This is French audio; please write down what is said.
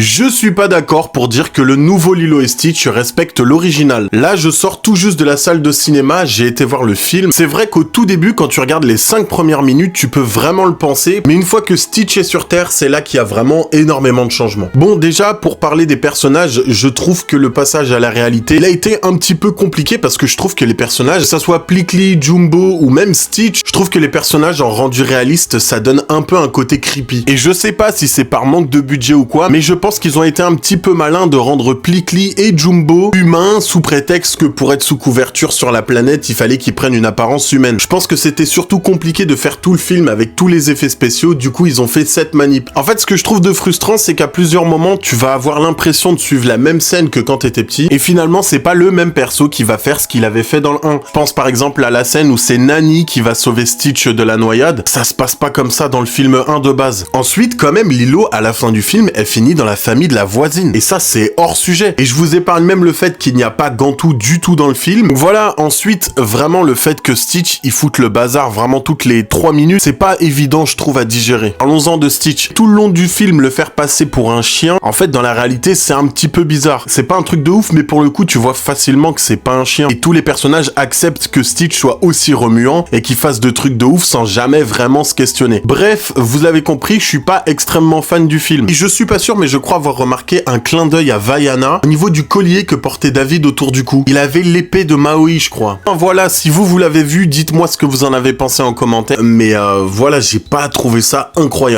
Je suis pas d'accord pour dire que le nouveau Lilo et Stitch respecte l'original. Là, je sors tout juste de la salle de cinéma, j'ai été voir le film. C'est vrai qu'au tout début, quand tu regardes les 5 premières minutes, tu peux vraiment le penser, mais une fois que Stitch est sur Terre, c'est là qu'il y a vraiment énormément de changements. Bon, déjà, pour parler des personnages, je trouve que le passage à la réalité, il a été un petit peu compliqué parce que je trouve que les personnages, que ça soit Plickly, Jumbo ou même Stitch, je trouve que les personnages en rendu réaliste, ça donne un peu un côté creepy. Et je sais pas si c'est par manque de budget ou quoi, mais je pense qu'ils ont été un petit peu malins de rendre Plickly et Jumbo humains sous prétexte que pour être sous couverture sur la planète, il fallait qu'ils prennent une apparence humaine. Je pense que c'était surtout compliqué de faire tout le film avec tous les effets spéciaux, du coup ils ont fait cette manip. En fait, ce que je trouve de frustrant, c'est qu'à plusieurs moments, tu vas avoir l'impression de suivre la même scène que quand t'étais petit, et finalement c'est pas le même perso qui va faire ce qu'il avait fait dans le 1. Je pense par exemple à la scène où c'est Nani qui va sauver Stitch de la noyade, ça se passe pas comme ça dans le film 1 de base. Ensuite, quand même, Lilo, à la fin du film, elle finit dans la famille de la voisine. Et ça, c'est hors sujet. Et je vous épargne même le fait qu'il n'y a pas Gantou du tout dans le film. Donc voilà, ensuite, vraiment le fait que Stitch, il foute le bazar vraiment toutes les 3 minutes, c'est pas évident, je trouve, à digérer. Parlons-en de Stitch. Tout le long du film, le faire passer pour un chien, en fait, dans la réalité, c'est un petit peu bizarre. C'est pas un truc de ouf, mais pour le coup, tu vois facilement que c'est pas un chien. Et tous les personnages acceptent que Stitch soit aussi remuant et qu'il fasse de trucs de ouf sans jamais vraiment se questionner. Bref, vous avez compris, je suis pas extrêmement fan du film. Et je suis pas sûr, mais je crois avoir remarqué un clin d'œil à Vaiana au niveau du collier que portait David autour du cou. Il avait l'épée de Maui, je crois. Voilà, si vous l'avez vu, dites-moi ce que vous en avez pensé en commentaire. Mais voilà, j'ai pas trouvé ça incroyable.